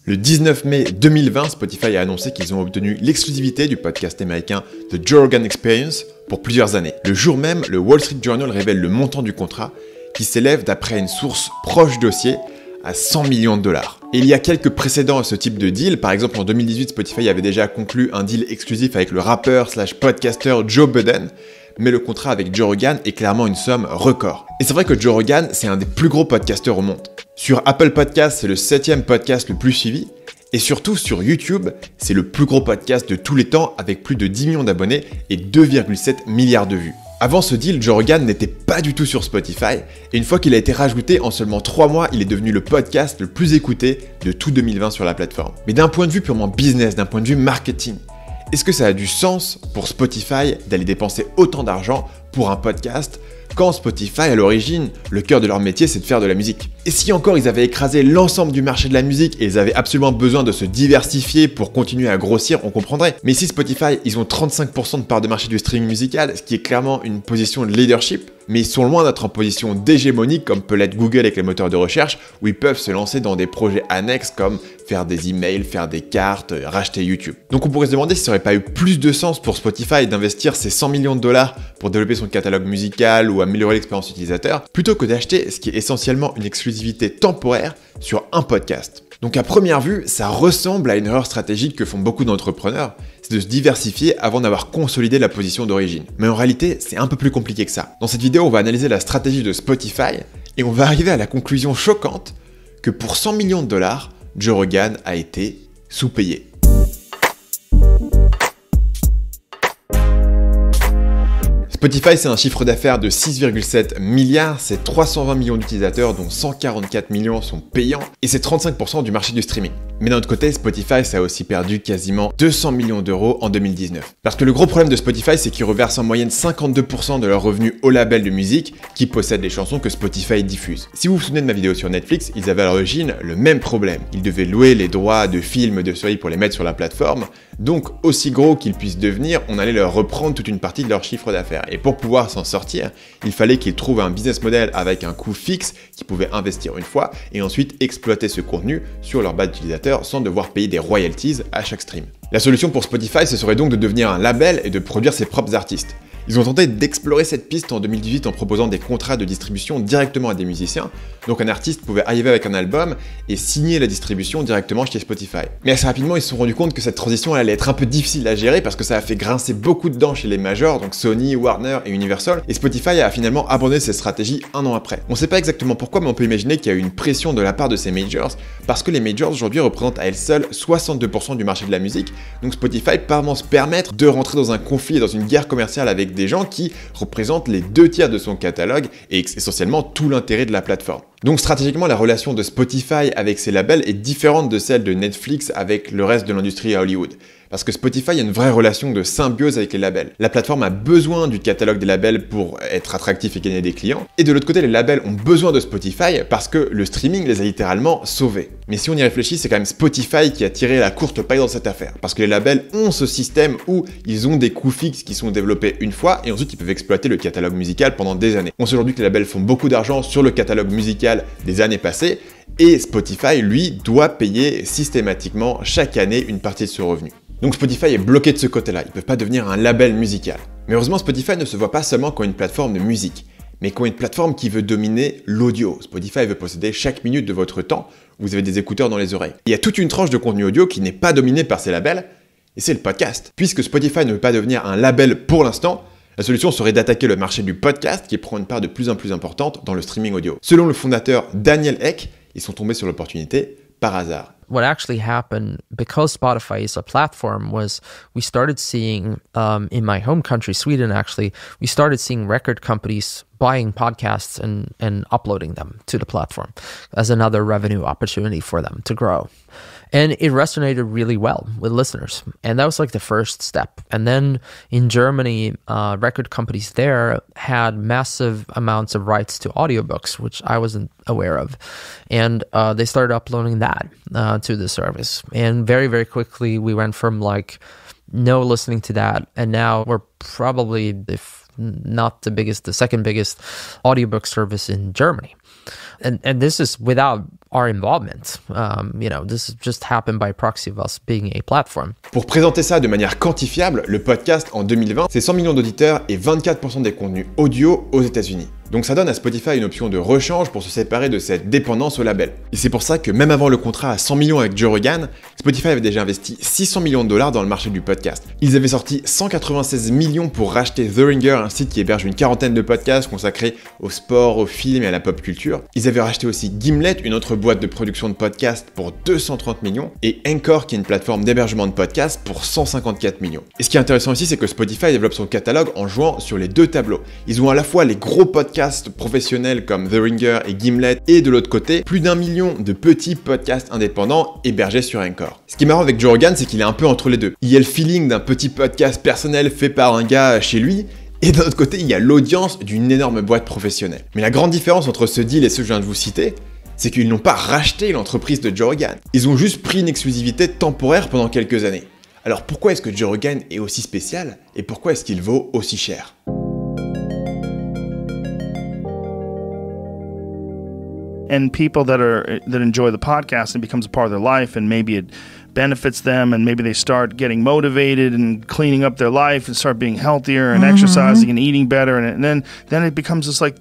Le 19 mai 2020, Spotify a annoncé qu'ils ont obtenu l'exclusivité du podcast américain The Joe Rogan Experience pour plusieurs années. Le jour même, le Wall Street Journal révèle le montant du contrat qui s'élève, d'après une source proche dossier, à 100 millions de dollars. Et il y a quelques précédents à ce type de deal. Par exemple, en 2018, Spotify avait déjà conclu un deal exclusif avec le rappeur / podcaster Joe Budden, mais le contrat avec Joe Rogan est clairement une somme record. Et c'est vrai que Joe Rogan, c'est un des plus gros podcasteurs au monde. Sur Apple Podcasts, c'est le 7e podcast le plus suivi, et surtout sur YouTube, c'est le plus gros podcast de tous les temps avec plus de 10 millions d'abonnés et 2,7 milliards de vues. Avant ce deal, Joe Rogan n'était pas du tout sur Spotify, et une fois qu'il a été rajouté, en seulement 3 mois, il est devenu le podcast le plus écouté de tout 2020 sur la plateforme. Mais d'un point de vue purement business, d'un point de vue marketing, est-ce que ça a du sens pour Spotify d'aller dépenser autant d'argent pour un podcast quand Spotify, à l'origine, le cœur de leur métier, c'est de faire de la musique? Et si encore ils avaient écrasé l'ensemble du marché de la musique et ils avaient absolument besoin de se diversifier pour continuer à grossir, on comprendrait. Mais si Spotify, ils ont 35% de part de marché du streaming musical, ce qui est clairement une position de leadership, mais ils sont loin d'être en position d'hégémonie comme peut l'être Google avec les moteurs de recherche, où ils peuvent se lancer dans des projets annexes comme faire des emails, faire des cartes, racheter YouTube. Donc on pourrait se demander si ça aurait pas eu plus de sens pour Spotify d'investir ces 100 millions de dollars pour développer son catalogue musical ou améliorer l'expérience utilisateur, plutôt que d'acheter ce qui est essentiellement une exclusivité temporaire sur un podcast. Donc à première vue, ça ressemble à une erreur stratégique que font beaucoup d'entrepreneurs, c'est de se diversifier avant d'avoir consolidé la position d'origine. Mais en réalité, c'est un peu plus compliqué que ça. Dans cette vidéo, on va analyser la stratégie de Spotify et on va arriver à la conclusion choquante que pour 100 millions de dollars, Joe Rogan a été sous-payé. Spotify, c'est un chiffre d'affaires de 6,7 milliards, c'est 320 millions d'utilisateurs dont 144 millions sont payants et c'est 35% du marché du streaming. Mais d'un autre côté, Spotify, ça a aussi perdu quasiment 200 millions d'euros en 2019. Parce que le gros problème de Spotify, c'est qu'ils reversent en moyenne 52% de leurs revenus au label de musique qui possède les chansons que Spotify diffuse. Si vous vous souvenez de ma vidéo sur Netflix, ils avaient à l'origine le même problème. Ils devaient louer les droits de films de séries pour les mettre sur la plateforme, donc aussi gros qu'ils puissent devenir, on allait leur reprendre toute une partie de leur chiffre d'affaires. Et pour pouvoir s'en sortir, il fallait qu'ils trouvent un business model avec un coût fixe qu'ils pouvaient investir une fois et ensuite exploiter ce contenu sur leur base d'utilisateurs sans devoir payer des royalties à chaque stream. La solution pour Spotify, ce serait donc de devenir un label et de produire ses propres artistes. Ils ont tenté d'explorer cette piste en 2018 en proposant des contrats de distribution directement à des musiciens. Donc un artiste pouvait arriver avec un album et signer la distribution directement chez Spotify. Mais assez rapidement, ils se sont rendus compte que cette transition allait être un peu difficile à gérer parce que ça a fait grincer beaucoup de dents chez les majors, donc Sony, Warner et Universal. Et Spotify a finalement abandonné cette stratégie un an après. On ne sait pas exactement pourquoi, mais on peut imaginer qu'il y a eu une pression de la part de ces majors parce que les majors aujourd'hui représentent à elles seules 62% du marché de la musique. Donc Spotify peut vraiment se permettre de rentrer dans un conflit et dans une guerre commerciale avec des gens qui représentent les 2/3 de son catalogue et essentiellement tout l'intérêt de la plateforme. Donc stratégiquement, la relation de Spotify avec ses labels est différente de celle de Netflix avec le reste de l'industrie à Hollywood. Parce que Spotify a une vraie relation de symbiose avec les labels. La plateforme a besoin du catalogue des labels pour être attractif et gagner des clients. Et de l'autre côté, les labels ont besoin de Spotify parce que le streaming les a littéralement sauvés. Mais si on y réfléchit, c'est quand même Spotify qui a tiré la courte paille dans cette affaire. Parce que les labels ont ce système où ils ont des coûts fixes qui sont développés une fois et ensuite ils peuvent exploiter le catalogue musical pendant des années. On sait aujourd'hui que les labels font beaucoup d'argent sur le catalogue musical des années passées et Spotify, lui, doit payer systématiquement chaque année une partie de ce revenu. Donc Spotify est bloqué de ce côté-là, ils ne peuvent pas devenir un label musical. Mais heureusement, Spotify ne se voit pas seulement comme une plateforme de musique, mais comme une plateforme qui veut dominer l'audio. Spotify veut posséder chaque minute de votre temps, vous avez des écouteurs dans les oreilles. Il y a toute une tranche de contenu audio qui n'est pas dominée par ces labels, et c'est le podcast. Puisque Spotify ne veut pas devenir un label pour l'instant, la solution serait d'attaquer le marché du podcast qui prend une part de plus en plus importante dans le streaming audio. Selon le fondateur Daniel Ek, ils sont tombés sur l'opportunité par hasard. What actually happened, because Spotify is a platform, was we started seeing, in my home country, Sweden actually, we started seeing record companies buying podcasts and uploading them to the platform as another revenue opportunity for them to grow. And it resonated really well with listeners. And that was like the first step. And then in Germany, record companies there had massive amounts of rights to audiobooks, which I wasn't aware of. And they started uploading that to the service. And very, very quickly, we went from like no listening to that. And now we're probably, if not the biggest, the second biggest audiobook service in Germany. And this is without our involvement. This just happened by proxy of us being a platform. Pour présenter ça de manière quantifiable, le podcast en 2020, c'est 100 millions d'auditeurs et 24% des contenus audio aux États-Unis. Donc ça donne à Spotify une option de rechange pour se séparer de cette dépendance au label. Et c'est pour ça que même avant le contrat à 100 millions avec Joe Rogan, Spotify avait déjà investi 600 millions de dollars dans le marché du podcast. Ils avaient sorti 196 millions pour racheter The Ringer, un site qui héberge une quarantaine de podcasts consacrés au sport, au film et à la pop culture. Ils avaient racheté aussi Gimlet, une autre boîte de production de podcasts, pour 230 millions, et Anchor, qui est une plateforme d'hébergement de podcasts, pour 154 millions. Et ce qui est intéressant ici, c'est que Spotify développe son catalogue en jouant sur les deux tableaux. Ils ont à la fois les gros podcasts professionnels comme The Ringer et Gimlet, et de l'autre côté, plus d'1 million de petits podcasts indépendants hébergés sur Anchor. Ce qui est marrant avec Joe Rogan, c'est qu'il est un peu entre les deux. Il y a le feeling d'un petit podcast personnel fait par un gars chez lui, et d'un autre côté, il y a l'audience d'une énorme boîte professionnelle. Mais la grande différence entre ce deal et ceux que je viens de vous citer, c'est qu'ils n'ont pas racheté l'entreprise de Joe Rogan. Ils ont juste pris une exclusivité temporaire pendant quelques années. Alors pourquoi est-ce que Joe Rogan est aussi spécial, et pourquoi est-ce qu'il vaut aussi cher ? And people that enjoy the podcast, it becomes a part of their life, and maybe it benefits them, and maybe they start getting motivated and cleaning up their life and start being healthier and exercising and eating better, and then it becomes this like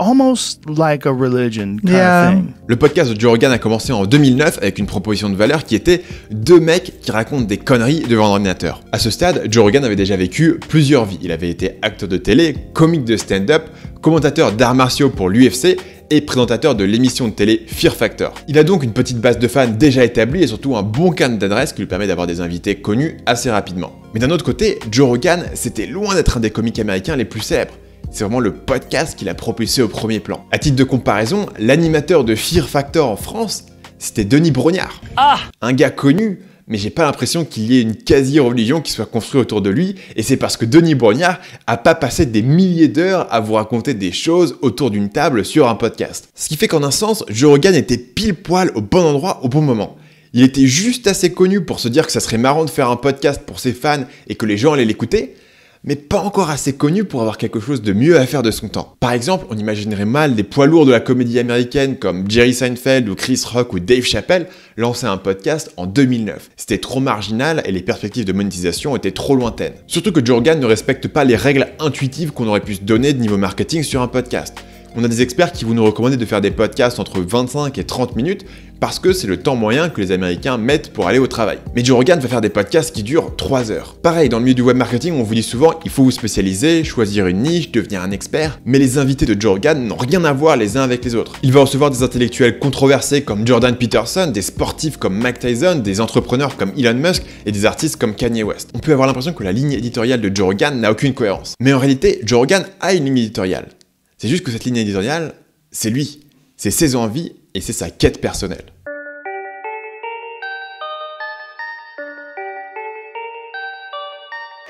almost like a religion kind of thing. Le podcast de Joe Rogan a commencé en 2009 avec une proposition de valeur qui était deux mecs qui racontent des conneries devant un ordinateur. À ce stade, Joe Rogan avait déjà vécu plusieurs vies. Il avait été acteur de télé, comique de stand-up, commentateur d'arts martiaux pour l'UFC et présentateur de l'émission de télé Fear Factor. Il a donc une petite base de fans déjà établie et surtout un bon carnet d'adresses qui lui permet d'avoir des invités connus assez rapidement. Mais d'un autre côté, Joe Rogan, c'était loin d'être un des comiques américains les plus célèbres. C'est vraiment le podcast qui l'a propulsé au premier plan. À titre de comparaison, l'animateur de Fear Factor en France, c'était Denis Brognard. Un gars connu, mais j'ai pas l'impression qu'il y ait une quasi-religion qui soit construite autour de lui, et c'est parce que Denis Brognard a pas passé des milliers d'heures à vous raconter des choses autour d'une table sur un podcast. Ce qui fait qu'en un sens, Joe Rogan était pile poil au bon endroit au bon moment. Il était juste assez connu pour se dire que ça serait marrant de faire un podcast pour ses fans et que les gens allaient l'écouter, mais pas encore assez connu pour avoir quelque chose de mieux à faire de son temps. Par exemple, on imaginerait mal des poids lourds de la comédie américaine comme Jerry Seinfeld ou Chris Rock ou Dave Chappelle lancer un podcast en 2009. C'était trop marginal et les perspectives de monétisation étaient trop lointaines. Surtout que Joe Rogan ne respecte pas les règles intuitives qu'on aurait pu se donner de niveau marketing sur un podcast. On a des experts qui vont nous recommander de faire des podcasts entre 25 et 30 minutes parce que c'est le temps moyen que les Américains mettent pour aller au travail. Mais Joe Rogan va faire des podcasts qui durent 3 heures. Pareil, dans le milieu du web marketing, on vous dit souvent il faut vous spécialiser, choisir une niche, devenir un expert, mais les invités de Joe Rogan n'ont rien à voir les uns avec les autres. Il va recevoir des intellectuels controversés comme Jordan Peterson, des sportifs comme Mike Tyson, des entrepreneurs comme Elon Musk et des artistes comme Kanye West. On peut avoir l'impression que la ligne éditoriale de Joe Rogan n'a aucune cohérence. Mais en réalité, Joe Rogan a une ligne éditoriale. C'est juste que cette ligne éditoriale, c'est lui, c'est ses envies et c'est sa quête personnelle.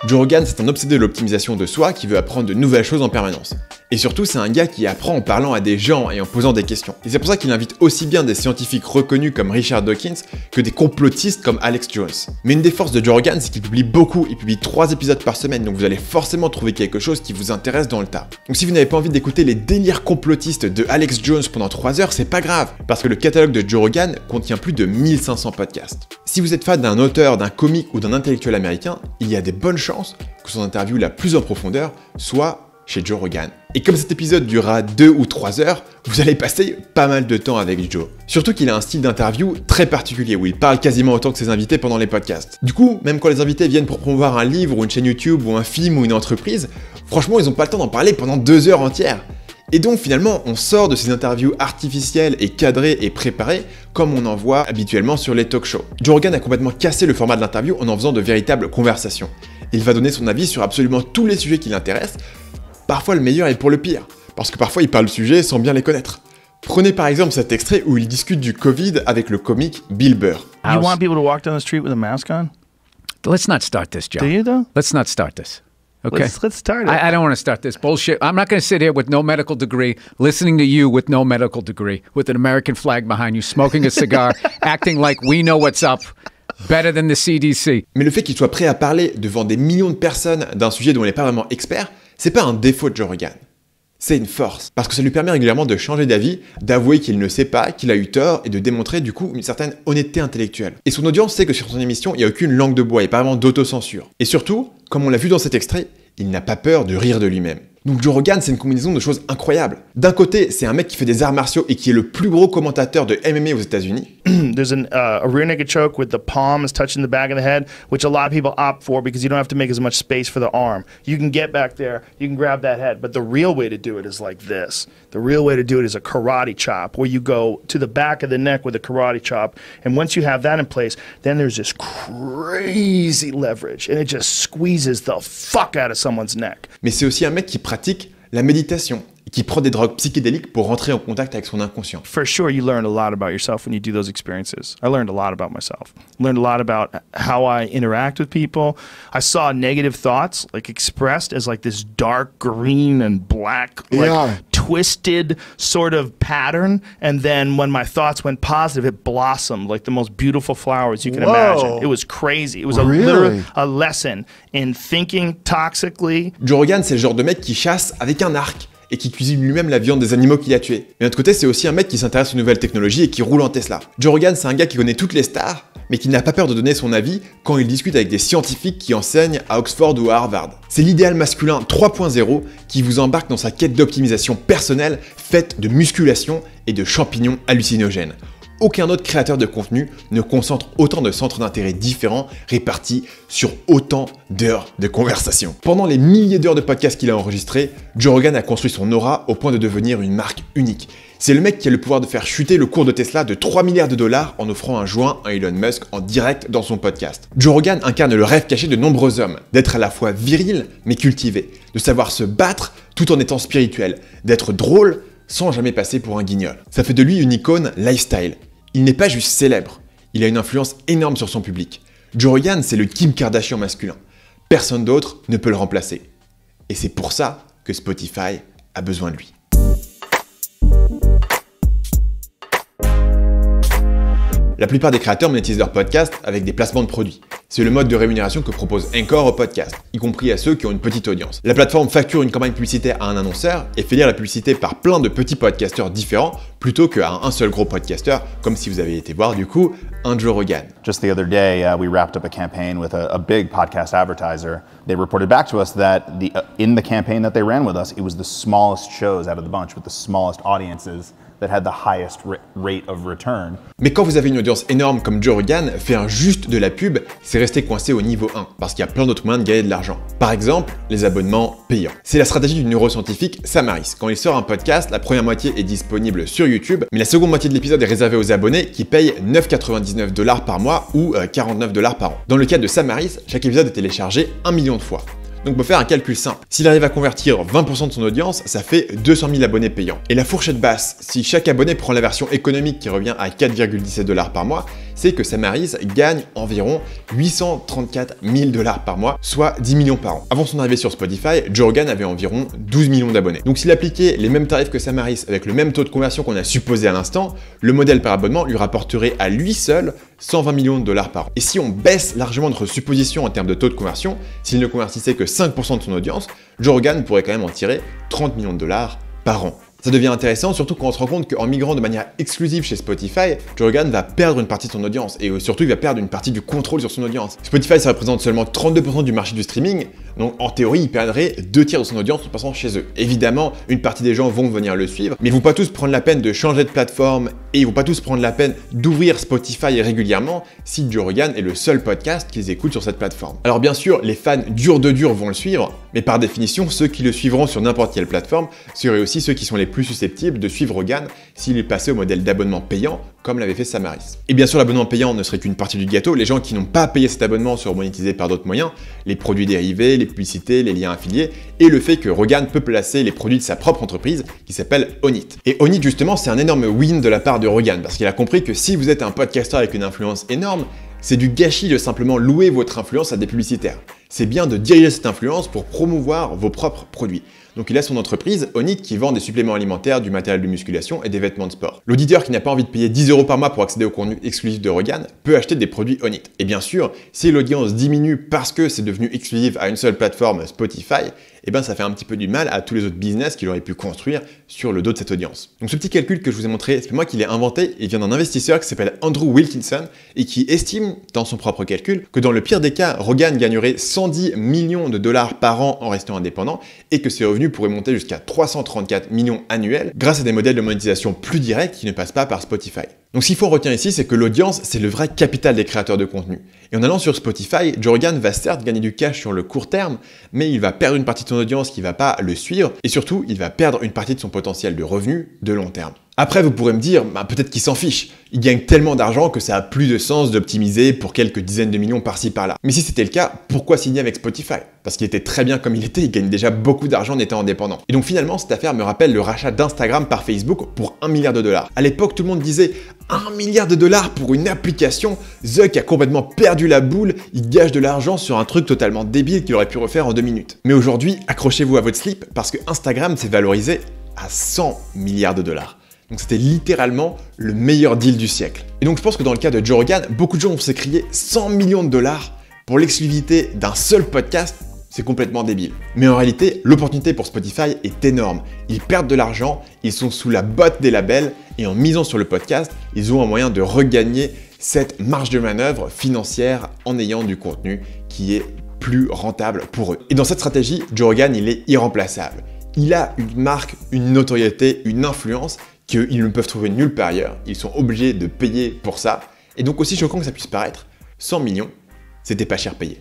Joe Rogan, c'est un obsédé de l'optimisation de soi qui veut apprendre de nouvelles choses en permanence. Et surtout, c'est un gars qui apprend en parlant à des gens et en posant des questions. Et c'est pour ça qu'il invite aussi bien des scientifiques reconnus comme Richard Dawkins que des complotistes comme Alex Jones. Mais une des forces de Joe Rogan, c'est qu'il publie beaucoup, il publie 3 épisodes par semaine, donc vous allez forcément trouver quelque chose qui vous intéresse dans le tas. Donc si vous n'avez pas envie d'écouter les délires complotistes de Alex Jones pendant 3 heures, c'est pas grave, parce que le catalogue de Joe Rogan contient plus de 1500 podcasts. Si vous êtes fan d'un auteur, d'un comique ou d'un intellectuel américain, il y a des bonnes chances que son interview la plus en profondeur soit chez Joe Rogan. Et comme cet épisode durera 2 ou 3 heures, vous allez passer pas mal de temps avec Joe. Surtout qu'il a un style d'interview très particulier où il parle quasiment autant que ses invités pendant les podcasts. Du coup, même quand les invités viennent pour promouvoir un livre ou une chaîne YouTube ou un film ou une entreprise, franchement, ils n'ont pas le temps d'en parler pendant 2 heures entières. Et donc finalement, on sort de ces interviews artificielles et cadrées et préparées comme on en voit habituellement sur les talk shows. Joe Rogan a complètement cassé le format de l'interview en faisant de véritables conversations. Il va donner son avis sur absolument tous les sujets qui l'intéressent. Parfois le meilleur est pour le pire, parce que parfois il parle de sujets sans bien les connaître. Prenez par exemple cet extrait où il discute du Covid avec le comique Bill Burr. You want people to walk down the street with a mask on? Let's not start this, Joe. Do you though? Let's not start this. Okay. Let's start it. I don't want to start this bullshit. I'm not going to sit here with no medical degree, listening to you with no medical degree, with an American flag behind you, smoking a cigar, acting like we know what's up. Better than the CDC. Mais le fait qu'il soit prêt à parler devant des millions de personnes d'un sujet dont il n'est pas vraiment expert, c'est pas un défaut de Joe Rogan. C'est une force, parce que ça lui permet régulièrement de changer d'avis, d'avouer qu'il ne sait pas, qu'il a eu tort, et de démontrer du coup une certaine honnêteté intellectuelle. Et son audience sait que sur son émission, il n'y a aucune langue de bois, et pas vraiment d'autocensure. Et surtout, comme on l'a vu dans cet extrait, il n'a pas peur de rire de lui-même. Donc Joe Rogan, c'est une combinaison de choses incroyables. D'un côté, c'est un mec qui fait des arts martiaux et qui est le plus gros commentateur de MMA aux États-Unis. There's a rear naked choke with the palms touching the back of the head, which a lot of people opt for because you don't have to make as much space for the arm. You can get back there, you can grab that head, but the real way to do it is like this. The real way to do it is a karate chop, where you go to the back of the neck with a karate chop, and once you have that in place, then there's this crazy leverage, and it just squeezes the fuck out of someone's neck. Mais c'est aussi un mec qui pratique la méditation et qui prend des drogues psychédéliques pour rentrer en contact avec son inconscient. For sure, you learn a lot about yourself when you do those experiences. I learned a lot about myself. I learned a lot about how I interact with people. I saw negative thoughts like expressed as like this dark green and black, like twisted sort of pattern. And then when my thoughts went positive, it blossomed like the most beautiful flowers you can imagine. It was crazy. It was literally a lesson in thinking toxically. Joe Rogan, c'est le genre de mec qui chasse avec un arc et qui cuisine lui-même la viande des animaux qu'il a tués. Mais d'un autre côté, c'est aussi un mec qui s'intéresse aux nouvelles technologies et qui roule en Tesla. Joe Rogan, c'est un gars qui connaît toutes les stars, mais qui n'a pas peur de donner son avis quand il discute avec des scientifiques qui enseignent à Oxford ou à Harvard. C'est l'idéal masculin 3.0 qui vous embarque dans sa quête d'optimisation personnelle faite de musculation et de champignons hallucinogènes. Aucun autre créateur de contenu ne concentre autant de centres d'intérêt différents répartis sur autant d'heures de conversation. Pendant les milliers d'heures de podcasts qu'il a enregistrés, Joe Rogan a construit son aura au point de devenir une marque unique. C'est le mec qui a le pouvoir de faire chuter le cours de Tesla de 3 milliards de dollars en offrant un joint à Elon Musk en direct dans son podcast. Joe Rogan incarne le rêve caché de nombreux hommes, d'être à la fois viril mais cultivé, de savoir se battre tout en étant spirituel, d'être drôle sans jamais passer pour un guignol. Ça fait de lui une icône lifestyle. Il n'est pas juste célèbre, il a une influence énorme sur son public. Joe Rogan, c'est le Kim Kardashian masculin. Personne d'autre ne peut le remplacer. Et c'est pour ça que Spotify a besoin de lui. La plupart des créateurs monétisent leur podcast avec des placements de produits. C'est le mode de rémunération que propose Anchor au podcast, y compris à ceux qui ont une petite audience. La plateforme facture une campagne publicitaire à un annonceur et fait lire la publicité par plein de petits podcasteurs différents plutôt qu'à un seul gros podcasteur, comme si vous avez été voir du coup un Joe Rogan. Just the other day, we wrapped up a campaign with a big podcast advertiser. They reported back to us that in the campaign that they ran with us, it was the smallest shows out of the bunch with the smallest audiences that had the highest rate of return. Mais quand vous avez une audience énorme comme Joe Rogan, faire juste de la pub, c'est rester coincé au niveau 1, parce qu'il y a plein d'autres moyens de gagner de l'argent. Par exemple, les abonnements payants. C'est la stratégie du neuroscientifique Sam Harris. Quand il sort un podcast, la première moitié est disponible sur YouTube, mais la seconde moitié de l'épisode est réservée aux abonnés qui payent 9,99 $ par mois ou 49 $ par an. Dans le cas de Sam Harris, chaque épisode est téléchargé 1 million de fois. Donc pour faire un calcul simple, s'il arrive à convertir 20% de son audience, ça fait 200 000 abonnés payants. Et la fourchette basse, si chaque abonné prend la version économique qui revient à 4,17 $ par mois, c'est que Sam Harris gagne environ 834 000 $ par mois, soit 10 millions par an. Avant son arrivée sur Spotify, Joe Rogan avait environ 12 millions d'abonnés. Donc s'il appliquait les mêmes tarifs que Sam Harris avec le même taux de conversion qu'on a supposé à l'instant, le modèle par abonnement lui rapporterait à lui seul 120 millions de $ par an. Et si on baisse largement notre supposition en termes de taux de conversion, s'il ne convertissait que 5% de son audience, Joe Rogan pourrait quand même en tirer 30 millions de $ par an. Ça devient intéressant, surtout quand on se rend compte qu'en migrant de manière exclusive chez Spotify, Joe Rogan va perdre une partie de son audience et surtout il va perdre une partie du contrôle sur son audience. Spotify, ça représente seulement 32% du marché du streaming, donc en théorie, il perdrait 2 tiers de son audience en passant chez eux. Évidemment, une partie des gens vont venir le suivre, mais ils vont pas tous prendre la peine de changer de plateforme et ils vont pas tous prendre la peine d'ouvrir Spotify régulièrement si Joe Rogan est le seul podcast qu'ils écoutent sur cette plateforme. Alors bien sûr, les fans durs de dur vont le suivre, mais par définition, ceux qui le suivront sur n'importe quelle plateforme seraient aussi ceux qui sont les plus susceptibles de suivre Rogan s'il est passé au modèle d'abonnement payant, comme l'avait fait Sam Harris. Et bien sûr, l'abonnement payant ne serait qu'une partie du gâteau. Les gens qui n'ont pas payé cet abonnement seront monétisés par d'autres moyens, les produits dérivés, les publicités, les liens affiliés, et le fait que Rogan peut placer les produits de sa propre entreprise qui s'appelle Onnit. Et Onnit, justement, c'est un énorme win de la part de Rogan, parce qu'il a compris que si vous êtes un podcasteur avec une influence énorme, c'est du gâchis de simplement louer votre influence à des publicitaires. c'est bien de diriger cette influence pour promouvoir vos propres produits. Donc il a son entreprise, Onnit, qui vend des suppléments alimentaires, du matériel de musculation et des vêtements de sport. L'auditeur qui n'a pas envie de payer 10 € par mois pour accéder au contenu exclusif de Rogan peut acheter des produits Onnit. Et bien sûr, si l'audience diminue parce que c'est devenu exclusif à une seule plateforme, Spotify, eh ben ça fait un petit peu du mal à tous les autres business qu'il aurait pu construire sur le dos de cette audience. Donc ce petit calcul que je vous ai montré, c'est moi qui l'ai inventé, il vient d'un investisseur qui s'appelle Andrew Wilkinson et qui estime, dans son propre calcul, que dans le pire des cas, Rogan gagnerait 110 millions de dollars par an en restant indépendant et que ses revenus pourraient monter jusqu'à 334 millions annuels grâce à des modèles de monétisation plus directs qui ne passent pas par Spotify. Donc ce qu'il faut retenir ici, c'est que l'audience, c'est le vrai capital des créateurs de contenu. Et en allant sur Spotify, Joe Rogan va certes gagner du cash sur le court terme, mais il va perdre une partie de son audience qui ne va pas le suivre, et surtout, il va perdre une partie de son potentiel de revenus de long terme. Après, vous pourrez me dire, peut-être qu'il s'en fiche. Il gagne tellement d'argent que ça a plus de sens d'optimiser pour quelques dizaines de millions par-ci par-là. Mais si c'était le cas, pourquoi signer avec Spotify? Parce qu'il était très bien comme il était, il gagne déjà beaucoup d'argent en étant indépendant. Et donc finalement, cette affaire me rappelle le rachat d'Instagram par Facebook pour 1 milliard de dollars. À l'époque, tout le monde disait 1 milliard de dollars pour une application. Zuck a complètement perdu la boule, il gage de l'argent sur un truc totalement débile qu'il aurait pu refaire en 2 minutes. Mais aujourd'hui, accrochez-vous à votre slip parce que Instagram s'est valorisé à 100 milliards de dollars. Donc c'était littéralement le meilleur deal du siècle. Et donc je pense que dans le cas de Joe Rogan, beaucoup de gens vont s'écrier 100 millions de dollars pour l'exclusivité d'un seul podcast. C'est complètement débile. Mais en réalité, l'opportunité pour Spotify est énorme. Ils perdent de l'argent, ils sont sous la botte des labels et en misant sur le podcast, ils ont un moyen de regagner cette marge de manœuvre financière en ayant du contenu qui est plus rentable pour eux. Et dans cette stratégie, Joe Rogan, il est irremplaçable. Il a une marque, une notoriété, une influence qu'ils ne peuvent trouver nulle part ailleurs. Ils sont obligés de payer pour ça. Et donc aussi choquant que ça puisse paraître, 100 millions, c'était pas cher payé.